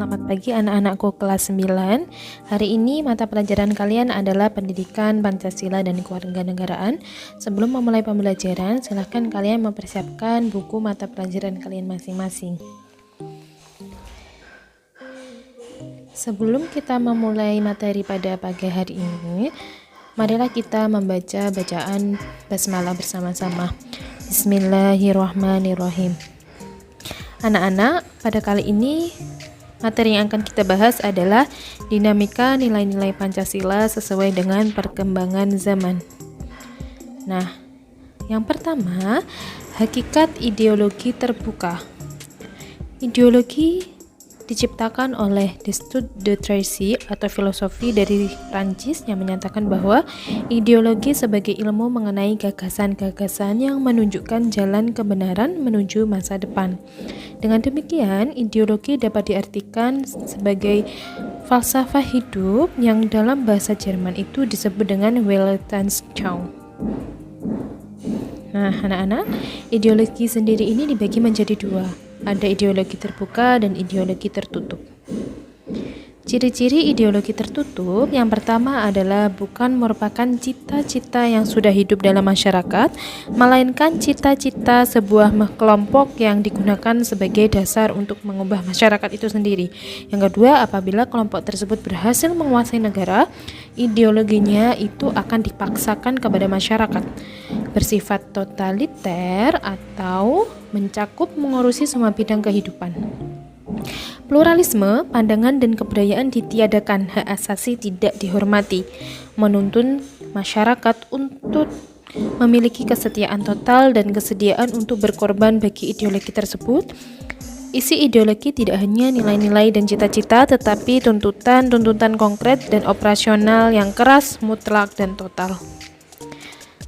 Selamat pagi anak-anakku kelas 9. Hari ini mata pelajaran kalian adalah Pendidikan Pancasila dan Kewarganegaraan. Sebelum memulai pembelajaran, silahkan kalian mempersiapkan buku mata pelajaran kalian masing-masing. Sebelum kita memulai materi pada pagi hari ini, marilah kita membaca bacaan basmalah bersama-sama. Bismillahirrahmanirrahim. Anak-anak, pada kali ini materi yang akan kita bahas adalah dinamika nilai-nilai Pancasila sesuai dengan perkembangan zaman. Nah, yang pertama, hakikat ideologi terbuka. Ideologi diciptakan oleh Destutt de Tracy atau filosofi dari Prancis yang menyatakan bahwa ideologi sebagai ilmu mengenai gagasan-gagasan yang menunjukkan jalan kebenaran menuju masa depan. Dengan demikian, ideologi dapat diartikan sebagai falsafah hidup yang dalam bahasa Jerman itu disebut dengan Weltanschauung. Nah, anak-anak, ideologi sendiri ini dibagi menjadi dua. Ada ideologi terbuka dan ideologi tertutup. Ciri-ciri ideologi tertutup yang pertama adalah bukan merupakan cita-cita yang sudah hidup dalam masyarakat, melainkan cita-cita sebuah kelompok yang digunakan sebagai dasar untuk mengubah masyarakat itu sendiri. Yang kedua, apabila kelompok tersebut berhasil menguasai negara, ideologinya itu akan dipaksakan kepada masyarakat, bersifat totaliter atau mencakup mengurusi semua bidang kehidupan. Pluralisme, pandangan dan kebudayaan ditiadakan, hak asasi tidak dihormati, menuntun masyarakat untuk memiliki kesetiaan total dan kesediaan untuk berkorban bagi ideologi tersebut. Isi ideologi tidak hanya nilai-nilai dan cita-cita, tetapi tuntutan konkret dan operasional yang keras, mutlak, dan total.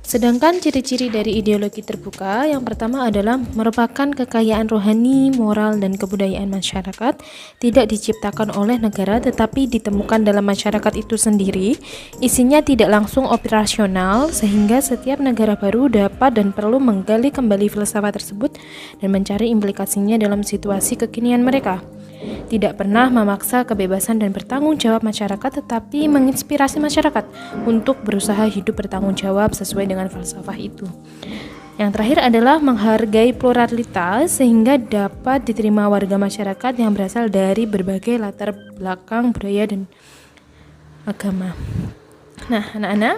Sedangkan ciri-ciri dari ideologi terbuka yang pertama adalah merupakan kekayaan rohani, moral, dan kebudayaan masyarakat, tidak diciptakan oleh negara tetapi ditemukan dalam masyarakat itu sendiri. Isinya tidak langsung operasional sehingga setiap negara baru dapat dan perlu menggali kembali filsafat tersebut dan mencari implikasinya dalam situasi kekinian mereka. Tidak pernah memaksa kebebasan dan bertanggung jawab masyarakat, tetapi menginspirasi masyarakat untuk berusaha hidup bertanggung jawab sesuai dengan falsafah itu. Yang terakhir adalah menghargai pluralitas sehingga dapat diterima warga masyarakat yang berasal dari berbagai latar belakang budaya dan agama. Nah, anak-anak,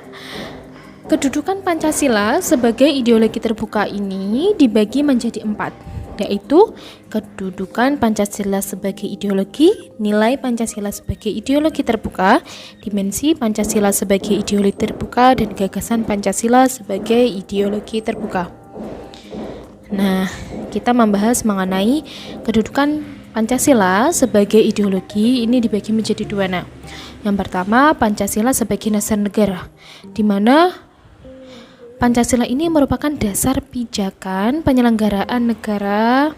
kedudukan Pancasila sebagai ideologi terbuka ini dibagi menjadi 4, yaitu kedudukan Pancasila sebagai ideologi, nilai Pancasila sebagai ideologi terbuka, dimensi Pancasila sebagai ideologi terbuka, dan gagasan Pancasila sebagai ideologi terbuka. Nah, kita membahas mengenai kedudukan Pancasila sebagai ideologi ini dibagi menjadi 2. Nah, yang pertama, Pancasila sebagai dasar negara, di mana Pancasila ini merupakan dasar pijakan penyelenggaraan negara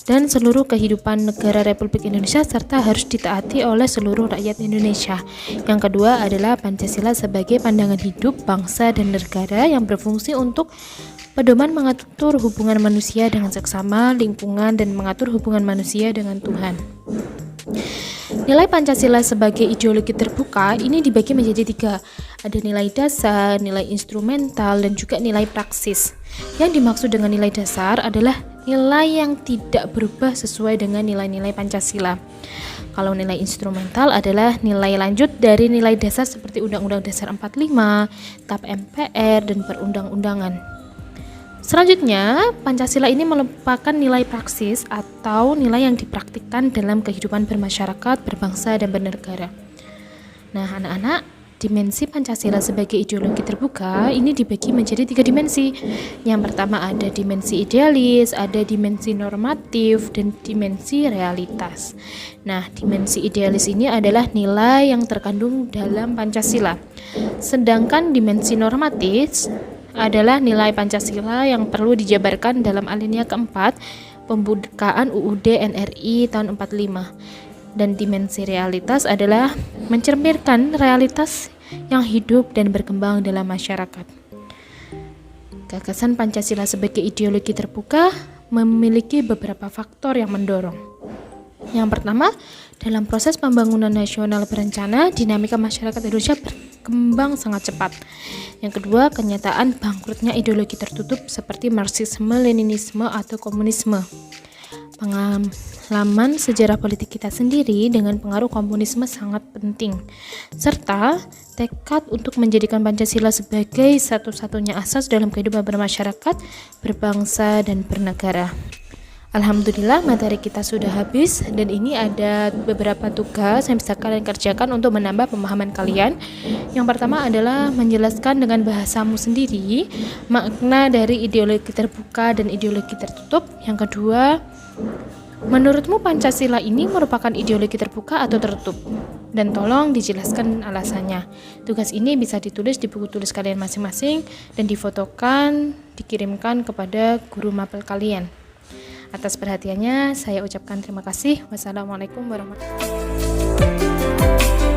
dan seluruh kehidupan negara Republik Indonesia serta harus ditaati oleh seluruh rakyat Indonesia. Yang kedua adalah Pancasila sebagai pandangan hidup bangsa dan negara yang berfungsi untuk pedoman mengatur hubungan manusia dengan seksama, lingkungan, dan mengatur hubungan manusia dengan Tuhan. Nilai Pancasila sebagai ideologi terbuka ini dibagi menjadi 3. Ada nilai dasar, nilai instrumental, dan juga nilai praksis. Yang dimaksud dengan nilai dasar adalah nilai yang tidak berubah sesuai dengan nilai-nilai Pancasila. Kalau nilai instrumental adalah nilai lanjut dari nilai dasar seperti Undang-Undang Dasar 45, TAP MPR, dan perundang-undangan. Selanjutnya, Pancasila ini merupakan nilai praksis atau nilai yang dipraktikkan dalam kehidupan bermasyarakat, berbangsa, dan bernegara. Nah, anak-anak, dimensi Pancasila sebagai ideologi terbuka ini dibagi menjadi 3 dimensi. Yang pertama ada dimensi idealis, ada dimensi normatif, dan dimensi realitas. Nah, dimensi idealis ini adalah nilai yang terkandung dalam Pancasila. Sedangkan dimensi normatif adalah nilai Pancasila yang perlu dijabarkan dalam alinea keempat pembukaan UUD NRI tahun 45. Dan dimensi realitas adalah mencerminkan realitas yang hidup dan berkembang dalam masyarakat. Gagasan Pancasila sebagai ideologi terbuka memiliki beberapa faktor yang mendorong. Yang pertama, dalam proses pembangunan nasional berencana, dinamika masyarakat Indonesia berkembang sangat cepat. Yang kedua, kenyataan bangkrutnya ideologi tertutup seperti Marxisme, Leninisme, atau komunisme. Pengalaman sejarah politik kita sendiri dengan pengaruh komunisme sangat penting, serta tekad untuk menjadikan Pancasila sebagai satu-satunya asas dalam kehidupan bermasyarakat, berbangsa, dan bernegara. Alhamdulillah, materi kita sudah habis dan ini ada beberapa tugas yang bisa kalian kerjakan untuk menambah pemahaman kalian. Yang pertama adalah menjelaskan dengan bahasamu sendiri makna dari ideologi terbuka dan ideologi tertutup. Yang kedua, menurutmu Pancasila ini merupakan ideologi terbuka atau tertutup? Dan tolong dijelaskan alasannya. Tugas ini bisa ditulis di buku tulis kalian masing-masing dan difotokan, dikirimkan kepada guru mapel kalian. Atas perhatiannya, saya ucapkan terima kasih. Wassalamualaikum warahmatullahi wabarakatuh.